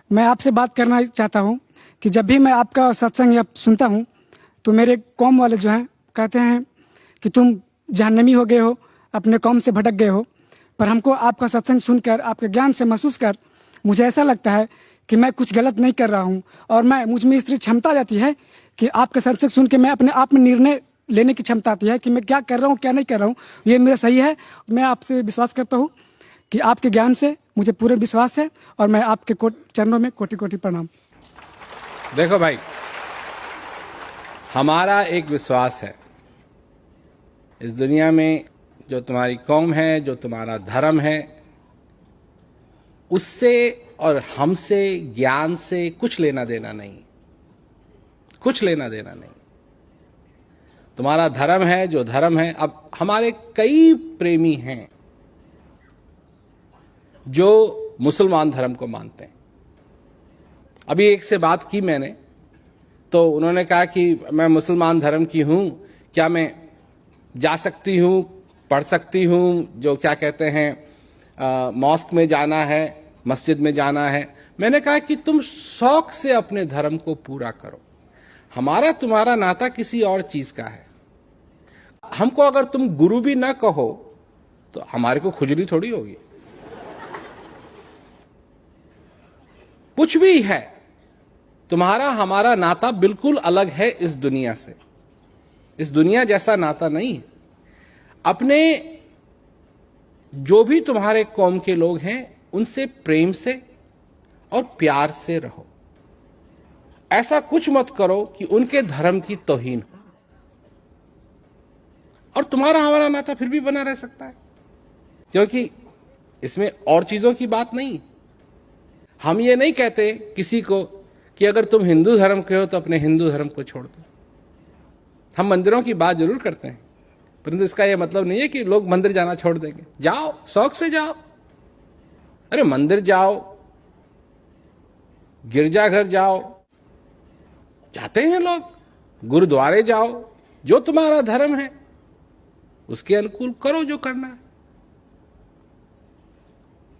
मैं आपसे बात करना चाहता हूँ कि जब भी मैं आपका सत्संग या सुनता हूँ तो मेरे कौम वाले जो हैं कहते हैं कि तुम जहन्नमी हो गए हो, अपने कौम से भटक गए हो। पर हमको आपका सत्संग सुनकर, आपके ज्ञान से महसूस कर मुझे ऐसा लगता है कि मैं कुछ गलत नहीं कर रहा हूँ, और मुझ में इतनी क्षमता जाती है कि आपका सत्संग सुन के मैं अपने आप में निर्णय लेने की क्षमता आती है कि मैं क्या कर रहा हूँ, क्या नहीं कर रहा हूँ, ये मेरा सही है। मैं आपसे विश्वास करता हूँ कि आपके ज्ञान से मुझे पूरे विश्वास है, और मैं आपके चरणों में कोटि कोटि प्रणाम। देखो भाई, हमारा एक विश्वास है, इस दुनिया में जो तुम्हारी कौम है, जो तुम्हारा धर्म है, उससे और हमसे, ज्ञान से कुछ लेना देना नहीं, कुछ लेना देना नहीं। तुम्हारा धर्म है जो धर्म है। अब हमारे कई प्रेमी हैं जो मुसलमान धर्म को मानते हैं। अभी एक से बात की मैंने, तो उन्होंने कहा कि मैं मुसलमान धर्म की हूं, क्या मैं जा सकती हूं, पढ़ सकती हूं, जो क्या कहते हैं मॉस्क में जाना है, मस्जिद में जाना है। मैंने कहा कि तुम शौक से अपने धर्म को पूरा करो, हमारा तुम्हारा नाता किसी और चीज का है। हमको अगर तुम गुरु भी ना कहो तो हमारे को खुजली थोड़ी होगी। कुछ भी है, तुम्हारा हमारा नाता बिल्कुल अलग है इस दुनिया से। इस दुनिया जैसा नाता नहीं है। अपने जो भी तुम्हारे कौम के लोग हैं उनसे प्रेम से और प्यार से रहो। ऐसा कुछ मत करो कि उनके धर्म की तौहीन हो, और तुम्हारा हमारा नाता फिर भी बना रह सकता है, क्योंकि इसमें और चीजों की बात नहीं। हम ये नहीं कहते किसी को कि अगर तुम हिंदू धर्म के हो तो अपने हिंदू धर्म को छोड़ दो। हम मंदिरों की बात जरूर करते हैं, परंतु इसका यह मतलब नहीं है कि लोग मंदिर जाना छोड़ देंगे। जाओ, शौक से जाओ। अरे मंदिर जाओ, गिरजाघर जाओ, जाते हैं लोग, गुरुद्वारे जाओ, जो तुम्हारा धर्म है उसके अनुकूल करो जो करना है।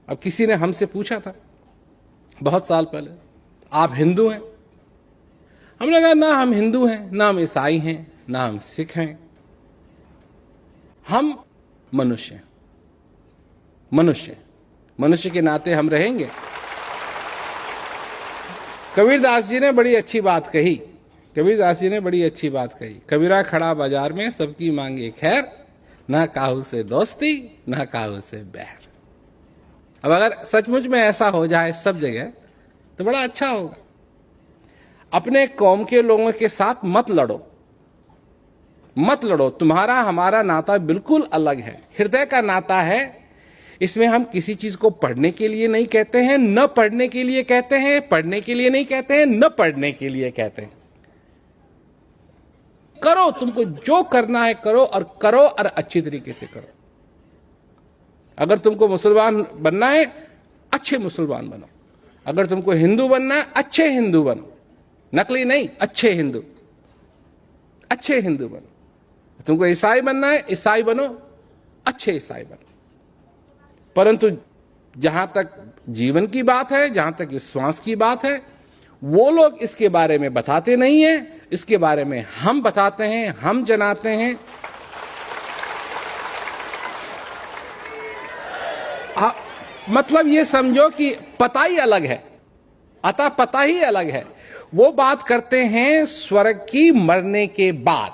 अब किसी ने हमसे पूछा था बहुत साल पहले, आप हिंदू हैं? हमने कहा ना, हम हिंदू हैं, ना हम ईसाई हैं, ना हम सिख हैं। हम मनुष्य हैं। मनुष्य के नाते हम रहेंगे। कबीरदास जी ने बड़ी अच्छी बात कही। कबीरा खड़ा बाजार में, सबकी मांगे खैर, ना काहू से दोस्ती, ना काहू से बैर। अब अगर सचमुच में ऐसा हो जाए सब जगह तो बड़ा अच्छा होगा। अपने कौम के लोगों के साथ मत लड़ो। तुम्हारा हमारा नाता बिल्कुल अलग है, हृदय का नाता है। इसमें हम किसी चीज को पढ़ने के लिए नहीं कहते हैं, न पढ़ने के लिए कहते हैं, पढ़ने के लिए नहीं कहते हैं, न पढ़ने के लिए कहते हैं। करो, तुमको जो करना है करो, और अच्छी तरीके से करो। अगर तुमको मुसलमान बनना है, अच्छे मुसलमान बनो। अगर तुमको हिंदू बनना है, अच्छे हिंदू बनो, नकली नहीं, अच्छे हिंदू बनो। तुमको ईसाई बनना है, ईसाई बनो, अच्छे ईसाई बनो। परंतु जहां तक जीवन की बात है, जहां तक इस श्वास की बात है, वो लोग इसके बारे में बताते नहीं है। इसके बारे में हम बताते हैं, हम जनाते हैं। मतलब ये समझो कि पता ही अलग है, अतः पता ही अलग है। वो बात करते हैं स्वर्ग की मरने के बाद,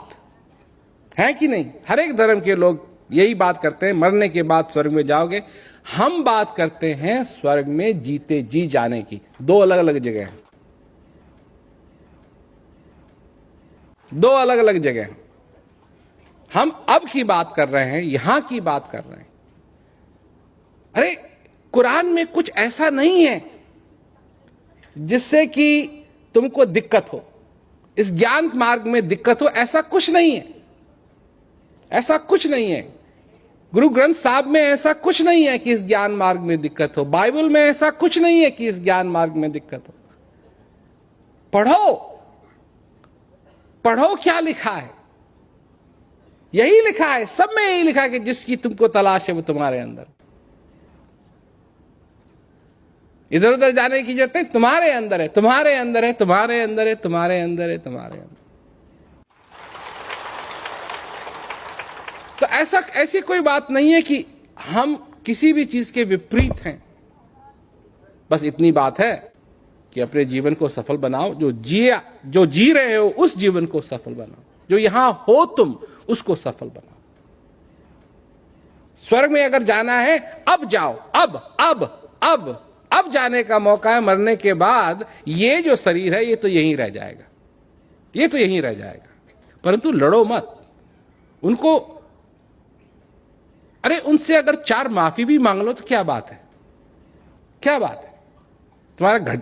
है कि नहीं? हर एक धर्म के लोग यही बात करते हैं, मरने के बाद स्वर्ग में जाओगे। हम बात करते हैं स्वर्ग में जीते जी जाने की। दो अलग अलग जगह हैं, दो अलग अलग जगह हैं। हम अब की बात कर रहे हैं, यहां की बात कर रहे हैं। अरे कुरान में कुछ ऐसा नहीं है जिससे कि तुमको दिक्कत हो, इस ज्ञान मार्ग में दिक्कत हो, ऐसा कुछ नहीं है। ऐसा कुछ नहीं है। गुरु ग्रंथ साहब में ऐसा कुछ नहीं है कि इस ज्ञान मार्ग में दिक्कत हो। बाइबल में ऐसा कुछ नहीं है कि इस ज्ञान मार्ग में दिक्कत हो। पढ़ो क्या लिखा है। यही लिखा है, सब में यही लिखा है कि जिसकी तुमको तलाश है वो तुम्हारे अंदर। इधर उधर जाने की जरूरत नहीं, तुम्हारे अंदर है, तुम्हारे अंदर है, तुम्हारे अंदर है, तुम्हारे अंदर है, तुम्हारे अंदर। तो ऐसी कोई बात नहीं है कि हम किसी भी चीज के विपरीत हैं। बस इतनी बात है कि अपने जीवन को सफल बनाओ, जो जी रहे हो उस जीवन को सफल बनाओ, जो यहां हो तुम उसको सफल बनाओ। स्वर्ग में अगर जाना है अब जाओ, अब जाने का मौका है। मरने के बाद ये जो शरीर है ये तो यहीं रह जाएगा, ये तो यहीं रह जाएगा। परंतु लड़ो मत उनको। अरे उनसे अगर 4 माफी भी मांग लो तो क्या बात है, क्या बात है। तुम्हारा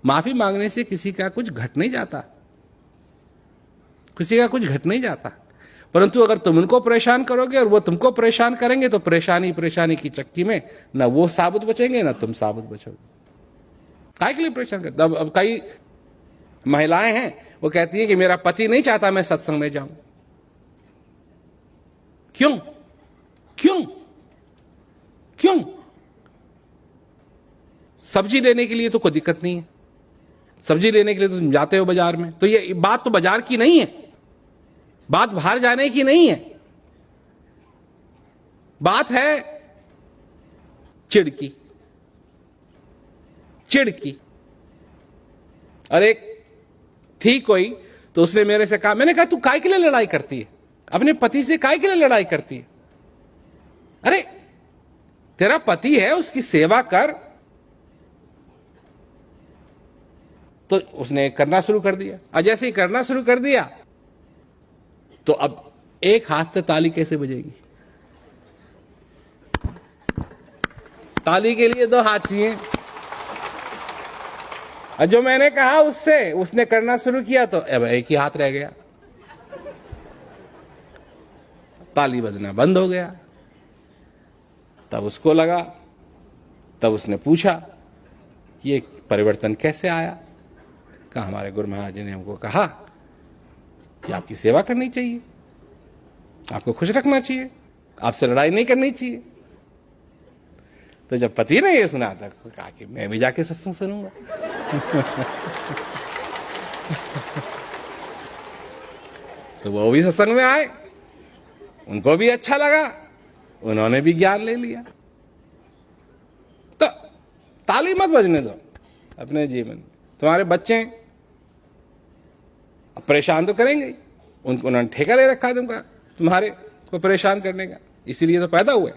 माफी मांगने से किसी का कुछ घट नहीं जाता, किसी का कुछ घट नहीं जाता। परंतु अगर तुम उनको परेशान करोगे और वो तुमको परेशान करेंगे तो परेशानी की चक्की में ना वो साबुत बचेंगे ना तुम साबुत बचोगे। काय के लिए परेशान करते? अब कई महिलाएं हैं वो कहती है कि मेरा पति नहीं चाहता मैं सत्संग में जाऊं। क्यों क्यों क्यों? सब्जी लेने के लिए तो कोई दिक्कत नहीं है, सब्जी लेने के लिए तो तुम जाते हो बाजार में। तो ये बात तो बाजार की नहीं है, बात बाहर जाने की नहीं है, बात है चिढ़ की। और एक थी कोई, तो उसने मेरे से कहा, मैंने कहा तू काय के लिए लड़ाई करती है, अपने पति से काय के लिए लड़ाई करती है? अरे तेरा पति है, उसकी सेवा कर। तो उसने करना शुरू कर दिया, और जैसे ही करना शुरू कर दिया तो अब एक हाथ से ताली कैसे बजेगी? ताली के लिए 2 हाथ चाहिए। और जो मैंने कहा उससे, उसने करना शुरू किया तो अब एक ही हाथ रह गया, ताली बजना बंद हो गया। तब उसको लगा, तब उसने पूछा कि ये परिवर्तन कैसे आया? कहा हमारे गुरु महाराज जी ने हमको कहा कि आपकी सेवा करनी चाहिए, आपको खुश रखना चाहिए, आपसे लड़ाई नहीं करनी चाहिए। तो जब पति ने ये सुना था कहा कि मैं भी जाके सत्संग सुनूंगा। तो वो भी सत्संग में आए, उनको भी अच्छा लगा, उन्होंने भी ज्ञान ले लिया। तो ताली मत बजने दो अपने जीवन में। तुम्हारे बच्चे परेशान तो करेंगे ही, उन्होंने ठेका ले रखा है तुमका, तुम्हारे को परेशान करने का, इसीलिए तो पैदा हुए।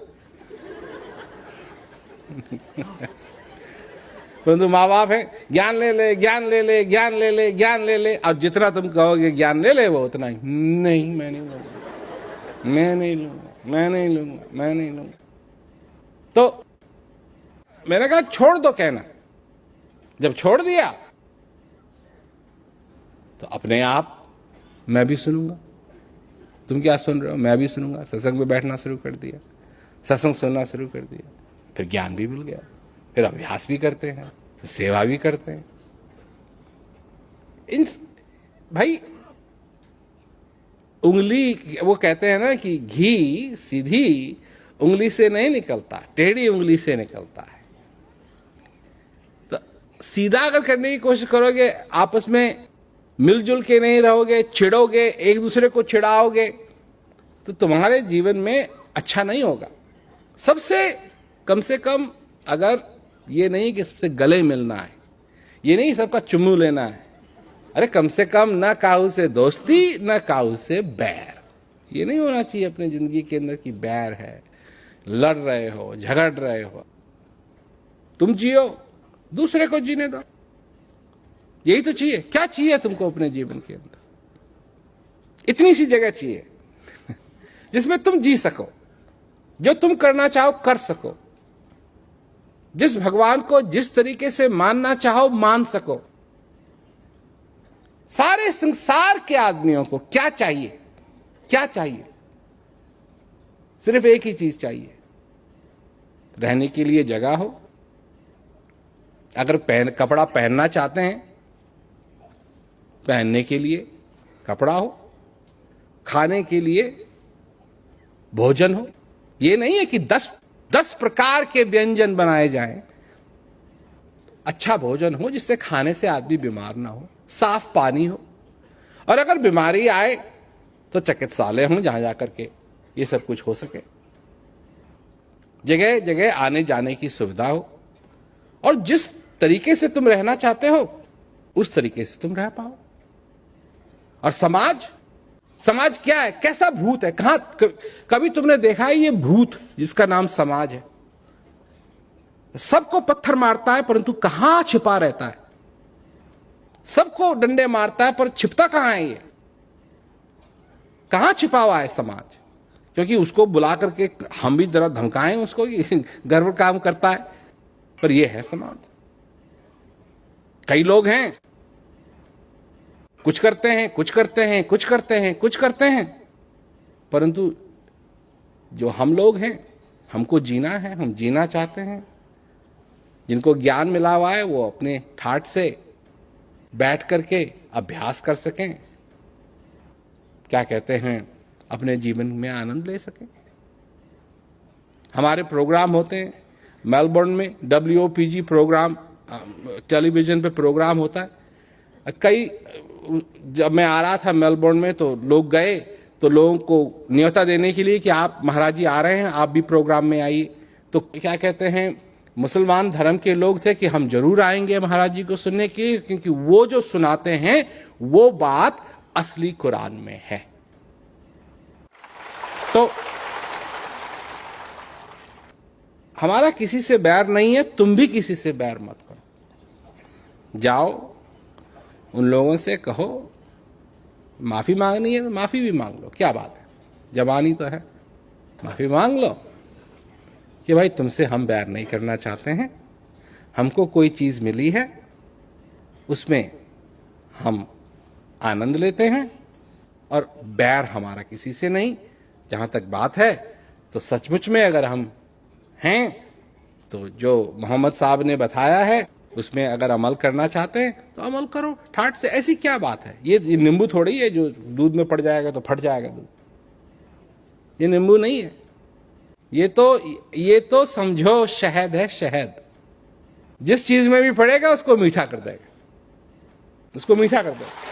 परंतु माँ बाप है, ज्ञान ले ले, ज्ञान ले ले, ज्ञान ले ले, ज्ञान ले ले। अब जितना तुम कहोगे ज्ञान ले ले, वो उतना ही नहीं, मैं नहीं लूंगा, मैं नहीं लूंगा, मैं नहीं लूंगा, मैं नहीं लूंगा। तो मैंने कहा छोड़ दो कहना। जब छोड़ दिया तो अपने आप मैं भी सुनूंगा। तुम क्या सुन रहे हो? मैं भी सुनूंगा। सत्संग में बैठना शुरू कर दिया, सत्संग सुनना शुरू कर दिया, फिर ज्ञान भी मिल गया, फिर अभ्यास भी करते हैं, सेवा भी करते हैं। इन भाई उंगली, वो कहते हैं ना कि घी सीधी उंगली से नहीं निकलता, टेढ़ी उंगली से निकलता है। तो सीधा अगर करने की कोशिश करोगे, आपस में मिलजुल के नहीं रहोगे, चिढ़ोगे, एक दूसरे को चिढ़ाओगे, तो तुम्हारे जीवन में अच्छा नहीं होगा। सबसे कम से कम अगर ये नहीं कि सबसे गले मिलना है, ये नहीं सबका चुम्मू लेना है, अरे कम से कम ना काहू से दोस्ती, ना काहू से बैर। ये नहीं होना चाहिए अपनी जिंदगी के अंदर कि बैर है, लड़ रहे हो, झगड़ रहे हो। तुम जियो, दूसरे को जीने दो, यही तो चाहिए। क्या चाहिए तुमको अपने जीवन के अंदर? इतनी सी जगह चाहिए जिसमें तुम जी सको, जो तुम करना चाहो कर सको, जिस भगवान को जिस तरीके से मानना चाहो मान सको। सारे संसार के आदमियों को क्या चाहिए? क्या चाहिए? सिर्फ एक ही चीज चाहिए, रहने के लिए जगह हो। अगर कपड़ा पहनना चाहते हैं, पहनने के लिए कपड़ा हो, खाने के लिए भोजन हो। ये नहीं है कि 10 प्रकार के व्यंजन बनाए जाएं, अच्छा भोजन हो जिससे खाने से आदमी बीमार ना हो, साफ पानी हो, और अगर बीमारी आए तो चिकित्सालय हो जहां जाकर के ये सब कुछ हो सके, जगह जगह आने जाने की सुविधा हो, और जिस तरीके से तुम रहना चाहते हो उस तरीके से तुम रह पाओ। और समाज, समाज क्या है, कैसा भूत है, कहां कभी तुमने देखा है ये भूत जिसका नाम समाज है? सबको पत्थर मारता है परंतु कहां छिपा रहता है, सबको डंडे मारता है पर छिपता कहां है, ये कहां छिपा हुआ है समाज? क्योंकि उसको बुला करके हम भी जरा धमकाएं उसको कि गर्व काम करता है, पर यह है समाज। कई लोग हैं कुछ करते हैं, कुछ करते हैं, कुछ करते हैं, कुछ करते हैं, परंतु जो हम लोग हैं, हमको जीना है, हम जीना चाहते हैं, जिनको ज्ञान मिला हुआ है वो अपने ठाठ से बैठ करके अभ्यास कर सकें, क्या कहते हैं, अपने जीवन में आनंद ले सकें। हमारे प्रोग्राम होते हैं मेलबोर्न में, WOPG प्रोग्राम, टेलीविजन पे प्रोग्राम होता है। कई, जब मैं आ रहा था मेलबोर्न में तो लोग गए तो लोगों को न्योता देने के लिए कि आप महाराज जी आ रहे हैं, आप भी प्रोग्राम में आइए, तो क्या कहते हैं, मुसलमान धर्म के लोग थे कि हम जरूर आएंगे महाराज जी को सुनने के लिए, क्योंकि वो जो सुनाते हैं वो बात असली कुरान में है। तो हमारा किसी से बैर नहीं है, तुम भी किसी से बैर मत करो। जाओ उन लोगों से कहो, माफी मांगनी है तो माफी भी मांग लो, क्या बात है, जवानी तो है, माफी मांग लो कि भाई तुमसे हम बैर नहीं करना चाहते हैं, हमको कोई चीज मिली है उसमें हम आनंद लेते हैं, और बैर हमारा किसी से नहीं। जहां तक बात है तो सचमुच में अगर हम हैं तो जो मोहम्मद साहब ने बताया है उसमें अगर अमल करना चाहते हैं तो अमल करो ठाठ से। ऐसी क्या बात है, ये नींबू थोड़ी है जो दूध में पड़ जाएगा तो फट जाएगा दूध, ये नींबू नहीं है, ये तो समझो शहद है, शहद जिस चीज में भी पड़ेगा उसको मीठा कर देगा, उसको मीठा कर देगा।